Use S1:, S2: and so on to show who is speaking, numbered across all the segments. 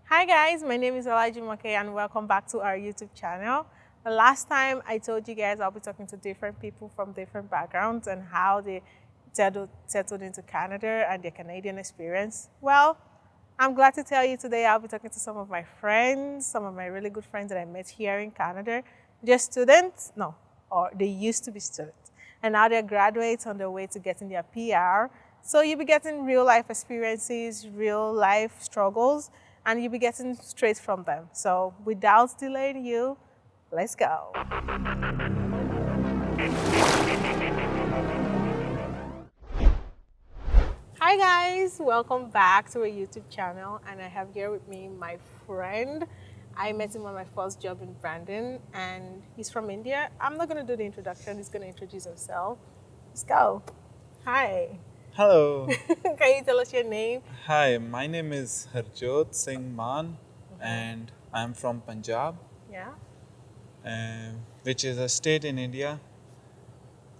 S1: Hi guys, my name is Elijah McKay and welcome back to our YouTube channel. The last time I told you guys I'll be talking to different people from different backgrounds and how they settled into Canada and their Canadian experience. Well, I'm glad to tell you today I'll be talking to some of my friends, some of my really good friends that I met here in Canada. They're students, no, or they used to be students. And now they're graduates on their way to getting their PR. So you'll be getting real life experiences, real life struggles, and you'll be getting straight from them. So without delaying you, let's go. Hi guys, welcome back to our YouTube channel, and I have here with me my friend. I met him on my first job in Brandon, and he's from India. I'm not going to do the introduction, he's going to introduce himself. Let's go. Hi.
S2: Hello.
S1: Can you tell us your name?
S2: Hi, my name is Singh and I'm from Punjab,
S1: Yeah.
S2: which is a state in India.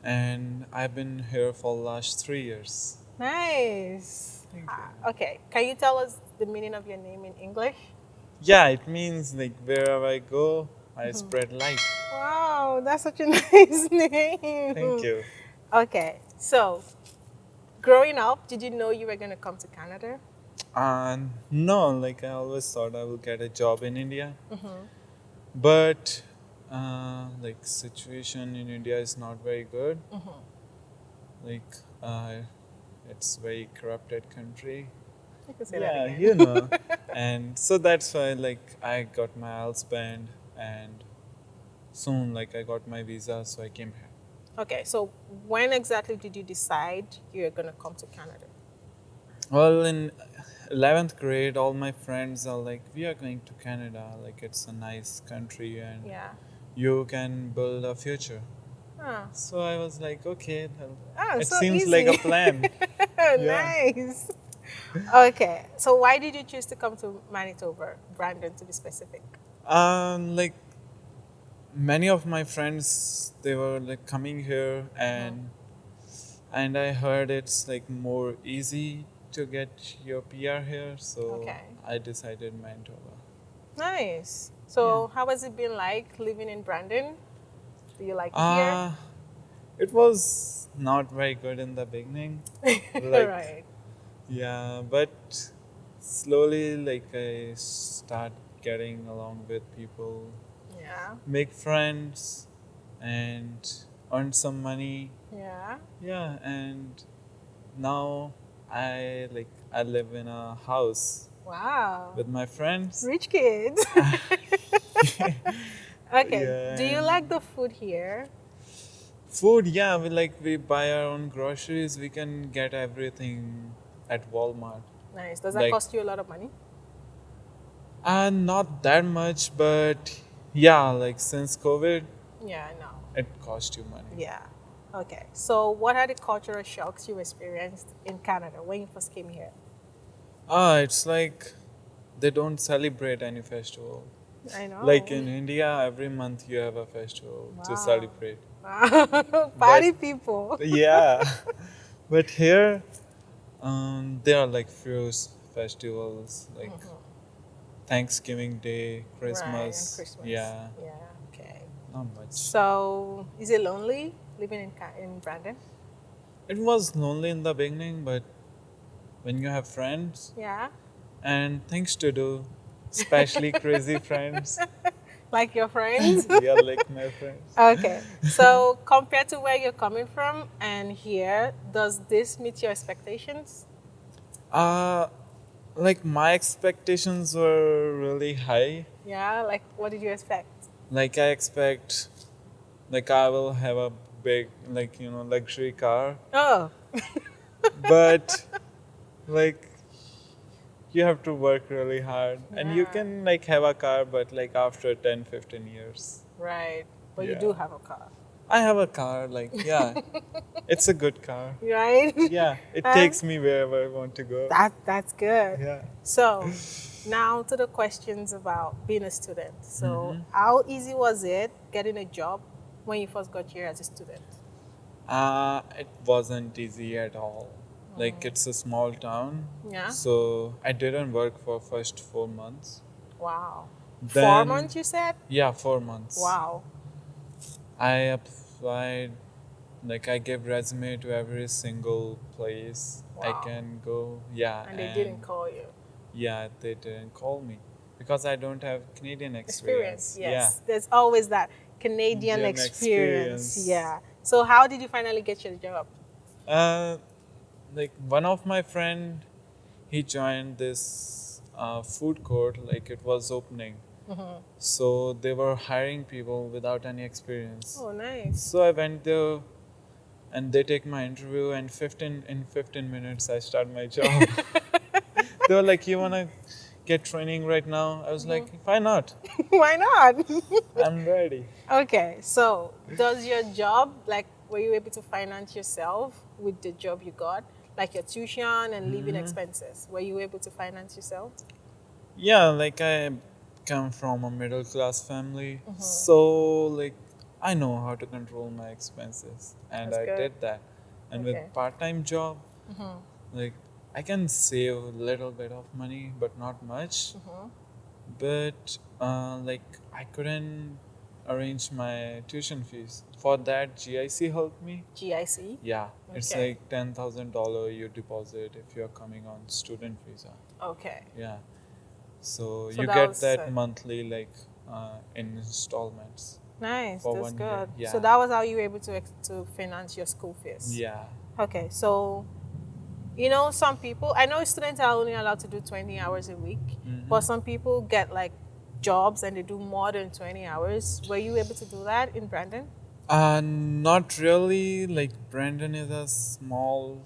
S2: And I've been here for the last 3 years.
S1: Nice.
S2: Thank you.
S1: Okay, can you tell us the meaning of your name in English?
S2: Yeah, it means like wherever I go, I spread light.
S1: Wow, that's such a nice name.
S2: Thank you.
S1: Okay, so growing up, did you know you were going to come to Canada?
S2: And no, like I always thought I will get a job in India. But like situation in India is not very good. Like it's very corrupted country.
S1: You can say
S2: Yeah,
S1: that again.
S2: you know. And so that's why like I got my IELTS band and soon like I got my visa, so I came here.
S1: Okay, so when exactly did you decide you were going to come to Canada?
S2: Well, in 11th grade, all my friends are like, we are going to Canada. Like it's a nice country and
S1: Yeah.
S2: you can build a future.
S1: Ah,
S2: So I was like, okay, it
S1: so
S2: seems
S1: easy.
S2: like a plan. Yeah.
S1: Nice. Okay, so why did you choose to come to Manitoba, Brandon to be specific?
S2: Like many of my friends, they were like coming here and I heard it's like more easy to get your PR here, so
S1: Okay.
S2: I decided Manitoba.
S1: Nice. So how has it been like living in Brandon? Do you like it here?
S2: It was not very good in the beginning. Like
S1: Right.
S2: yeah, but slowly like I start getting along with people,
S1: Yeah.
S2: make friends and earn some money.
S1: Yeah.
S2: Yeah, and now I live in a house
S1: Wow.
S2: with my friends.
S1: Rich kids. Okay.
S2: Yeah,
S1: Do you
S2: and
S1: like the food here?
S2: food, yeah, we buy our own groceries. We can get everything at Walmart.
S1: Nice. Does that
S2: Like
S1: cost you a lot of money?
S2: not that much, but yeah, like since COVID,
S1: Yeah, I know.
S2: it cost you money.
S1: Yeah. Okay. So, what are the cultural shocks you experienced in Canada when you first came here?
S2: It's like they don't celebrate any festival.
S1: I know.
S2: Like in India, every month you have a festival to
S1: Wow.
S2: celebrate.
S1: Party people.
S2: Yeah, but here, there are like few festivals like Thanksgiving Day,
S1: Right, and
S2: Christmas.
S1: Christmas.
S2: Yeah,
S1: Yeah. Okay.
S2: not much.
S1: So, is it lonely living in Brandon?
S2: It was lonely in the beginning, but when you have friends
S1: Yeah.
S2: and things to do, especially crazy friends,
S1: Like your friends?
S2: yeah, like my friends.
S1: Okay. So, compared to where you're coming from and here, does this meet your expectations?
S2: Uh, like my expectations were really high.
S1: Yeah. Like, what did you expect?
S2: Like I expect, like I will have a big, like luxury car,
S1: Oh.
S2: but like you have to work really hard, and you
S1: Yeah.
S2: can like have a car, but like after 10-15 years.
S1: Right. But you
S2: Yeah.
S1: do have a car.
S2: I have a car, like yeah, it's a good car.
S1: Right?
S2: Yeah, it
S1: Um,
S2: takes me wherever I want to go.
S1: That's good.
S2: Yeah.
S1: So, now to the questions about being a student. So, how easy was it getting a job when you first got here as a student?
S2: It wasn't easy at all. Like it's a small town.
S1: Yeah.
S2: So I didn't work for first 4 months.
S1: Wow.
S2: Then
S1: 4 months, you said?
S2: yeah, 4 months.
S1: Wow.
S2: I applied, like I gave resume to every single place I
S1: Wow.
S2: can go. Yeah,
S1: And they didn't call you.
S2: yeah, they didn't call me because I don't have Canadian
S1: Experience,
S2: experience.
S1: yes. There's always that Canadian
S2: Indian
S1: experience.
S2: experience.
S1: Yeah. So how did you finally get your job?
S2: Yeah. Like one of my friend, he joined this food court. Like it was opening, so they were hiring people without any experience.
S1: Oh, nice.
S2: So I went there, and they take my interview, and 15 minutes I start my job. They were like, "You wanna get training right now?" I was like, "Why not?
S1: Why not?
S2: I'm ready."
S1: Okay, so does your job, like, were you able to finance yourself with the job you got? Like your tuition and living expenses, were you able to finance yourself?
S2: Yeah, like I come from a middle class family, so like I know how to control my expenses, and
S1: That's
S2: I
S1: good.
S2: did that. And
S1: Okay.
S2: with part-time job, like I can save a little bit of money, but not much. But like I couldn't arrange my tuition fees. For that, GIC helped me.
S1: GIC?
S2: Yeah, it's
S1: Okay.
S2: like $10,000 you deposit if you're coming on student visa.
S1: Okay.
S2: Yeah. So,
S1: So
S2: you
S1: that
S2: get
S1: was
S2: that monthly, like in installments
S1: nice.
S2: for
S1: That's
S2: 1 year.
S1: good.
S2: Yeah.
S1: So that was how you were able to finance your school fees.
S2: Yeah.
S1: Okay, so you know, some people, I know students are only allowed to do 20 hours a week, but some people get like jobs and they do more than 20 hours. Were you able to do that in Brandon?
S2: Not really. Like Brandon is a small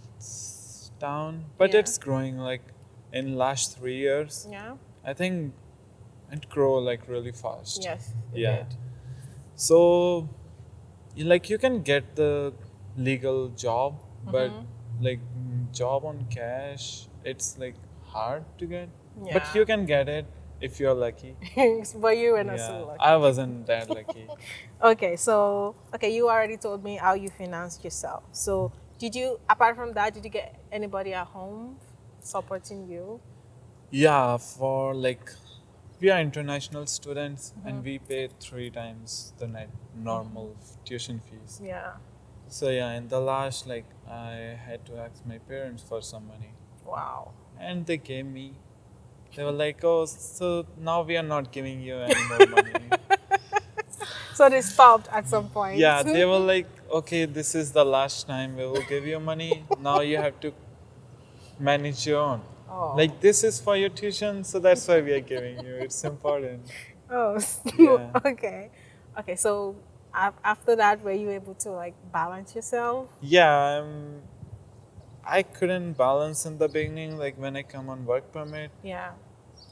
S2: town, but
S1: Yeah.
S2: it's growing. Like in last 3 years,
S1: Yeah.
S2: I think it grow like really fast.
S1: Yes. it
S2: Yeah.
S1: did.
S2: So, like you can get the legal job, but like job on cash, it's like hard to get. But
S1: Yeah.
S2: you can get it if you're lucky.
S1: But you were not
S2: Yeah,
S1: so lucky.
S2: I wasn't that lucky.
S1: Okay, so you already told me how you financed yourself. So did you, apart from that, did you get anybody at home supporting you?
S2: Yeah, for like we are international students and we pay 3 times the net normal tuition fees.
S1: Yeah.
S2: So yeah, in the last, like I had to ask my parents for some money,
S1: Wow.
S2: and they gave me. They were like, "Oh, so now we are not giving you any more money."
S1: So they stopped at some point.
S2: Yeah, they were like, "Okay, this is the last time we will give you money. Now you have to manage your own.
S1: Oh.
S2: Like this is for your tuition, so that's why we are giving you. It's important."
S1: Oh.
S2: Yeah.
S1: Okay. Okay. So after that, were you able to like balance yourself?
S2: Yeah, I couldn't balance in the beginning. Like when I come on work permit,
S1: Yeah.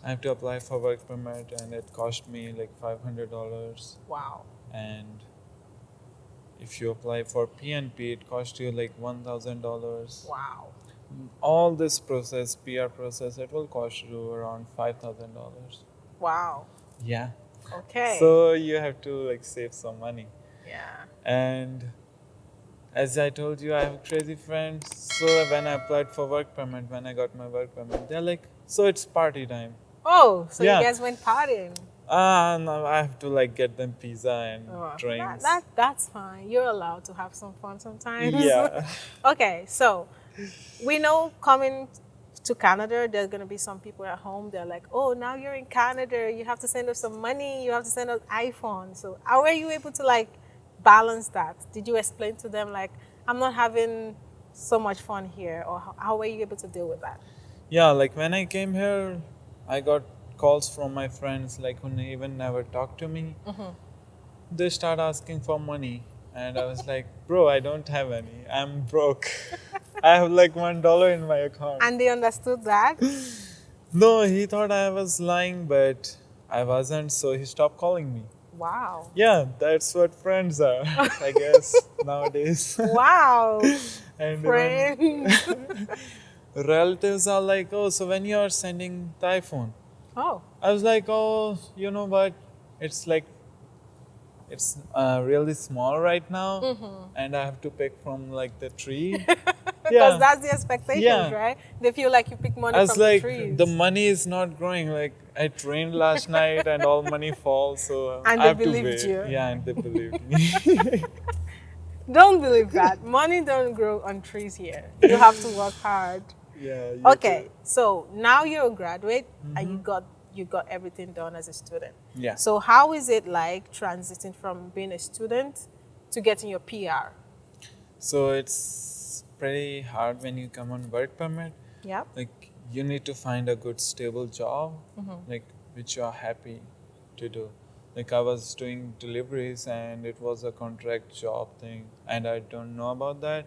S2: I have to apply for work permit, and it cost me like $500.
S1: Wow.
S2: And if you apply for PNP, it costs you like $1,000.
S1: Wow.
S2: All this process, PR process, it will cost you around $5,000.
S1: Wow.
S2: Yeah.
S1: Okay.
S2: So you have to like save some money.
S1: Yeah.
S2: And as I told you, I have crazy friends. So when I applied for work permit, when I got my work permit, they're like, "So it's party time."
S1: Oh, so
S2: Yeah.
S1: you guys went partying?
S2: No, I have to like get them pizza and
S1: Oh,
S2: drinks.
S1: that's fine. You're allowed to have some fun sometimes.
S2: Yeah.
S1: Okay, so we know coming to Canada, there's gonna be some people at home. They're like, "Oh, now you're in Canada. You have to send us some money. You have to send us iPhone." So how were you able to like balance that? Did you explain to them like, "I'm not having so much fun here," or how were you able to deal with that?
S2: Yeah, like when I came here, I got calls from my friends like who even never talked to me. They start asking for money, and I was like, "Bro, I don't have any. I'm broke. I have like $1 in my account."
S1: And they understood that.
S2: No, he thought I was lying, but I wasn't, so he stopped calling me.
S1: Wow.
S2: Yeah, that's what friends are, I guess, nowadays.
S1: Wow.
S2: And
S1: Friends.
S2: relatives are like, "Oh, so when you're sending the iPhone?"
S1: Oh.
S2: I was like, "Oh, you know what? It's like, it's really small right now, and I have to pick from like the tree."
S1: Because
S2: Yeah.
S1: that's the expectations,
S2: Yeah.
S1: right? They feel like you pick money
S2: As
S1: from the
S2: like
S1: trees.
S2: the money is not growing. Like I trained last night and all money falls, so
S1: And
S2: I
S1: they
S2: have to
S1: believed
S2: wait.
S1: you.
S2: Yeah, and they believed me.
S1: Don't believe that. Money don't grow on trees here. You have to work hard.
S2: Yeah, you
S1: Okay,
S2: too.
S1: so now you're a graduate and
S2: Mm-hmm.
S1: you got everything done as a student.
S2: Yeah.
S1: So how is it like transiting from being a student to getting your PR?
S2: So it's pretty hard when you come on work permit.
S1: Yeah.
S2: Like you need to find a good stable job, like which you are happy to do. Like I was doing deliveries and it was a contract job thing, and I don't know about that.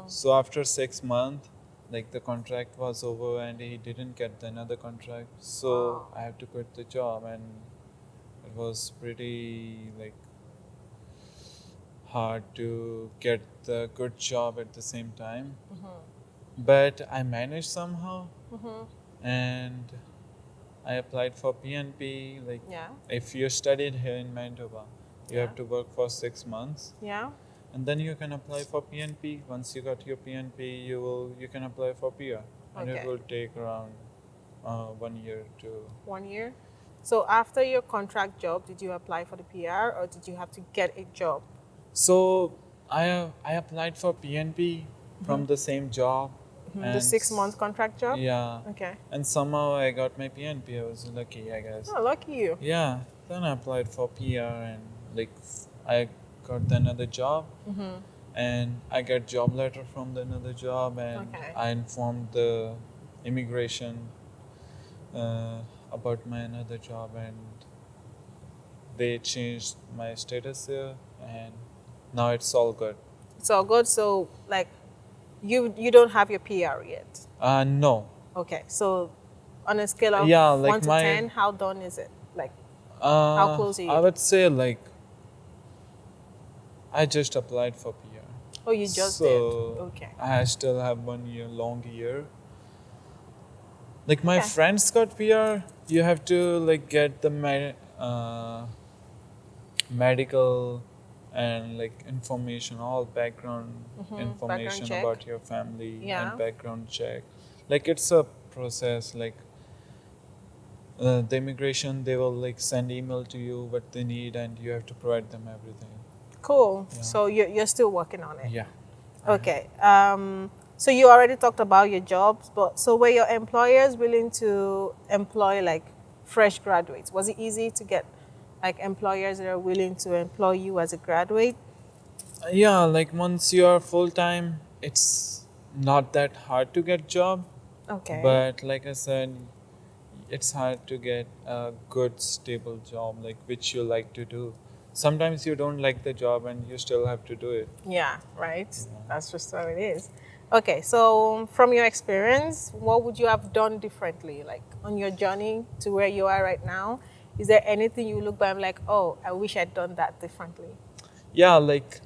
S2: So after 6 months, like the contract was over and he didn't get another contract. So
S1: Wow.
S2: I have to quit the job, and it was pretty like hard to get the good job at the same time. But I managed somehow, and I applied for PNP. Like
S1: Yeah.
S2: if you studied here in Manitoba, you
S1: Yeah.
S2: have to work for 6 months,
S1: Yeah.
S2: and then you can apply for PNP. Once you got your PNP, you can apply for PR, and it
S1: Okay.
S2: will take around 1 year to.
S1: 1 year. So after your contract job, did you apply for the PR or did you have to get a job?
S2: So I applied for PNP from the same job,
S1: The 6 month contract job?
S2: yeah,
S1: Okay.
S2: and somehow I got my PNP. I was lucky, I guess.
S1: Oh, lucky you.
S2: Yeah, then I applied for PR, and like I got another job, and I got job letter from the another job, and
S1: Okay.
S2: I informed the immigration about my another job, and they changed my status here, and now it's all good.
S1: It's all good. So like you don't have your PR yet.
S2: No.
S1: Okay. So on a scale of
S2: Yeah, like
S1: 1 to
S2: my
S1: 10, how done is it? Like how close are
S2: I
S1: you?
S2: would say like I just applied for PR.
S1: Oh, you just
S2: So
S1: did. Okay.
S2: I still have 1 year, long year. Like my
S1: Okay.
S2: friends got PR, you have to like get the medical and like information, all background
S1: Background
S2: information
S1: check.
S2: about your family
S1: Yeah.
S2: and background check. Like it's a process. Like the immigration, they will like send email to you what they need, and you have to provide them everything.
S1: Cool.
S2: Yeah.
S1: So you're still working on it.
S2: Yeah.
S1: Okay. So you already talked about your jobs, but so were your employers willing to employ like fresh graduates? Was it easy to get like employers that are willing to employ you as a graduate?
S2: Yeah, like once you are full time, it's not that hard to get job.
S1: Okay.
S2: But like I said, it's hard to get a good stable job like which you like to do. Sometimes you don't like the job and you still have to do it.
S1: Yeah, right. That's just how it is. Okay, so from your experience, what would you have done differently, like on your journey to where you are right now? Is there anything you look back and like, oh, I wish I'd done that differently?
S2: Yeah, like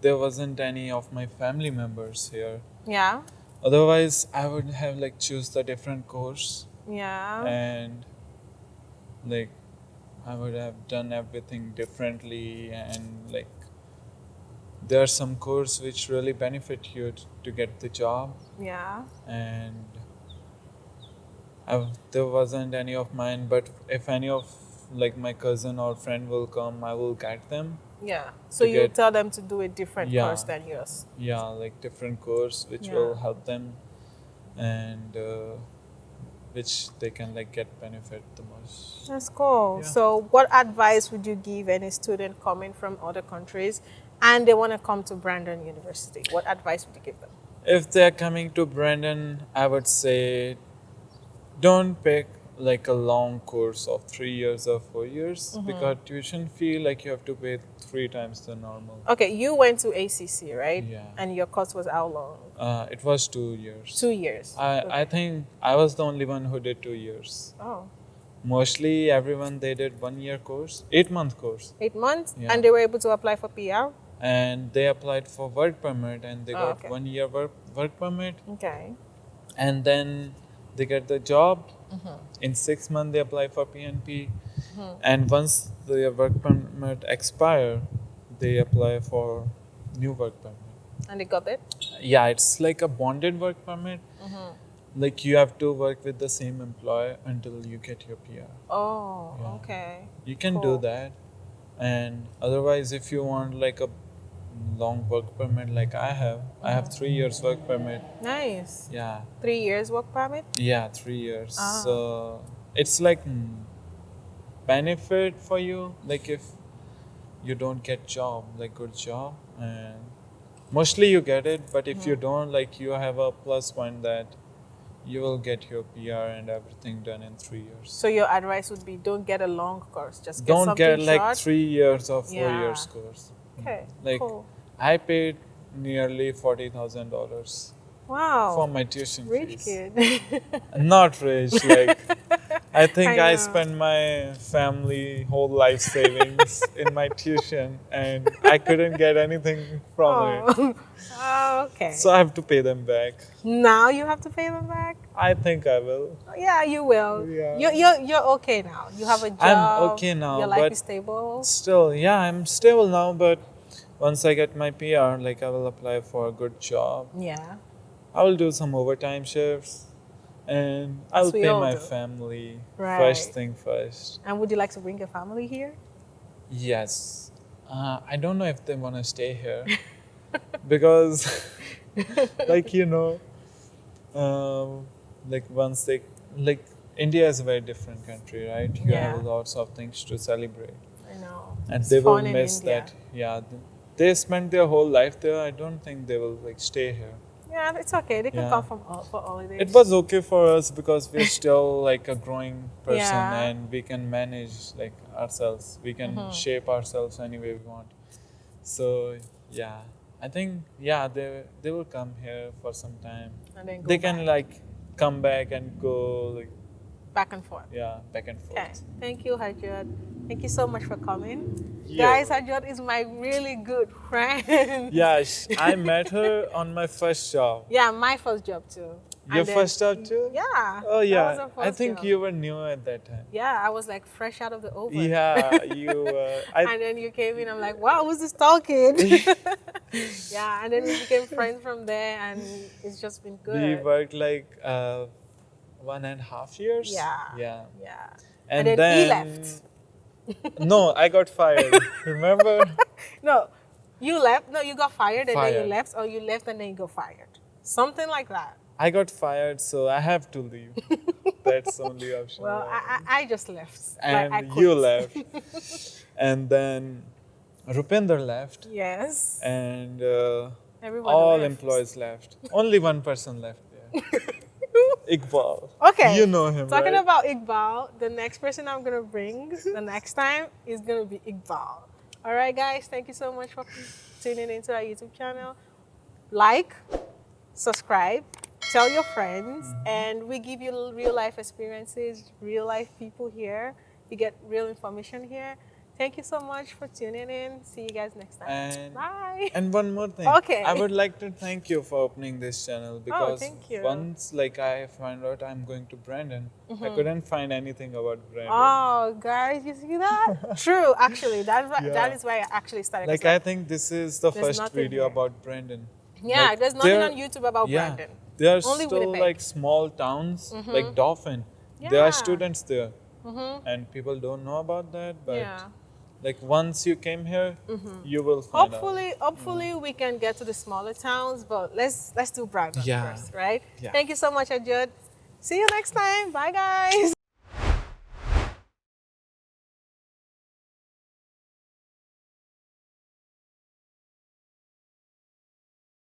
S2: there wasn't any of my family members here.
S1: Yeah,
S2: Otherwise, I would have like choose the different course,
S1: yeah,
S2: and like I would have done everything differently, and like there are some course which really benefit you to get the job,
S1: yeah.
S2: and there wasn't any of mine. But if any of like my cousin or friend will come, I will guide them.
S1: Yeah. So
S2: To
S1: you
S2: get-
S1: tell them to do a different
S2: Yeah.
S1: course than yours.
S2: Yeah, like different course which
S1: Yeah.
S2: will help them, and which they can like get benefit the most.
S1: That's cool.
S2: Yeah.
S1: So what advice would you give any student coming from other countries and they want to come to Brandon University? What advice would you give them?
S2: If they're coming to Brandon, I would say don't pick like a long course of 3 years or 4 years, because tuition fee like you have to pay 3 times the normal.
S1: Okay, you went to ACC, right?
S2: Yeah.
S1: And your course was how long?
S2: It was 2 years.
S1: 2 years.
S2: I think I was the only one who did 2 years.
S1: Oh,
S2: Mostly everyone they did 1 year course, 8 month course,
S1: 8 months?
S2: Yeah.
S1: And they were able to apply for PR?
S2: and they applied for work permit, and they
S1: Oh,
S2: got
S1: okay.
S2: 1 year work permit,
S1: Okay.
S2: and then they get the job. In 6 months they apply for PNP, and once the work permit expire, they apply for new work permit,
S1: And they got it?
S2: Yeah, it's like a bonded work permit. Like you have to work with the same employer until you get your PR.
S1: Oh,
S2: Yeah.
S1: okay.
S2: You can
S1: Cool.
S2: do that. And otherwise, if you want like a long work permit like I have 3 years work permit.
S1: Nice.
S2: Yeah.
S1: 3 years work permit?
S2: Yeah, 3 years.
S1: Ah.
S2: So it's like benefit for you. Like if you don't get job, like good job, and mostly you get it. But if you don't, like you have a plus point that you will get your PR and everything done in 3 years.
S1: So your advice would be don't get a long course, just get
S2: Don't
S1: something
S2: get like
S1: short.
S2: 3 years or 4
S1: Yeah.
S2: years course.
S1: Okay,
S2: Like
S1: cool.
S2: I paid nearly $40,000
S1: Wow.
S2: for my tuition
S1: Rich
S2: fees.
S1: kid.
S2: Not rich, like I think
S1: I
S2: I
S1: know.
S2: spent my family whole life savings in my tuition, and I couldn't get anything from it.
S1: Oh. Oh, okay.
S2: So I have to pay them back.
S1: Now you have to pay them back?
S2: I think I will.
S1: Yeah, you will.
S2: Yeah.
S1: You're okay now. You have a job.
S2: I'm okay now,
S1: Your life
S2: but
S1: is stable.
S2: still, yeah, I'm stable now, but once I get my PR, like I will apply for a good job.
S1: Yeah.
S2: I will do some overtime shifts, and I'll
S1: we
S2: pay
S1: all
S2: my
S1: do.
S2: family
S1: Right.
S2: first thing first.
S1: And would you like to bring your family here?
S2: Yes. I don't know if they want to stay here because, like, like once they, like, India is a very different country, right? You
S1: Yeah.
S2: have lots of things to celebrate.
S1: I know.
S2: And
S1: It's
S2: they will
S1: fun in
S2: miss
S1: India.
S2: that. Yeah. They spent their whole life there. I don't think they will, like, stay here.
S1: Yeah, it's okay. They can
S2: Yeah.
S1: come for holidays.
S2: It was okay for us because we're still like a growing person
S1: Yeah.
S2: and we can manage like ourselves. We can shape ourselves any way we want. So yeah, I think they will come here for some time.
S1: And then go
S2: They can
S1: back.
S2: like come back and go like
S1: Back and forth.
S2: back and forth.
S1: Okay. Thank you, Hajjot. Thank you so much for coming.
S2: Yeah.
S1: Guys, Hajjot is my really good friend.
S2: Yeah, I met her on my first job.
S1: Yeah, my first job too.
S2: Your
S1: And then-
S2: first job too?
S1: Yeah.
S2: Oh
S1: that
S2: yeah,
S1: was our
S2: I
S1: first
S2: think
S1: job.
S2: you were new at that time.
S1: Yeah, I was like fresh out of the oven.
S2: Yeah, you.
S1: And then you came in, I'm like, wow, who's this talking? Yeah, and then we became friends from there, and it's just been good.
S2: We worked like 1.5 years.
S1: Yeah.
S2: Yeah.
S1: Yeah.
S2: And,
S1: then he left.
S2: No, I got fired. Remember?
S1: No, you left. No, you got fired, and then
S2: Fired.
S1: you left, or you left and then you got fired. Something like that.
S2: I got fired, so I have to leave. That's the only option.
S1: Well, I just left.
S2: and
S1: I
S2: you
S1: quit.
S2: left. And then Rupinder left.
S1: Yes.
S2: And
S1: Everyone
S2: all
S1: left.
S2: employees left. Only one person left there. Iqbal.
S1: Okay.
S2: You know him,
S1: Talking
S2: right?
S1: about Iqbal, the next person I'm gonna bring the next time is gonna be Iqbal. All right, guys. Thank you so much for tuning into our YouTube channel. Like, subscribe, tell your friends, and we give you real life experiences, real life people here. You get real information here. Thank you so much for tuning in. See you guys next time.
S2: And
S1: Bye.
S2: And one more thing.
S1: Okay.
S2: I would like to thank you for opening this channel because
S1: thank you.
S2: once like I found out I'm going to Brandon, I couldn't find anything about Brandon.
S1: Oh, guys, you see that? True, actually, that
S2: Yeah.
S1: is why I actually started. 'cause
S2: Like I think this is the
S1: There's
S2: first
S1: nothing
S2: video
S1: here.
S2: about Brandon.
S1: yeah,
S2: Like,
S1: there's nothing
S2: there-
S1: on YouTube about
S2: Yeah,
S1: Brandon.
S2: there are
S1: Only
S2: still
S1: Winnipeg.
S2: like small towns like Dauphin. There are
S1: Yeah.
S2: students there, and people don't know about that. But
S1: Yeah.
S2: like once you came here, you will find out.
S1: Hopefully, we can get to the smaller towns, but let's do Brandon
S2: Yeah.
S1: first, right?
S2: Yeah.
S1: Thank you so much, Ajud. See you next time. Bye, guys.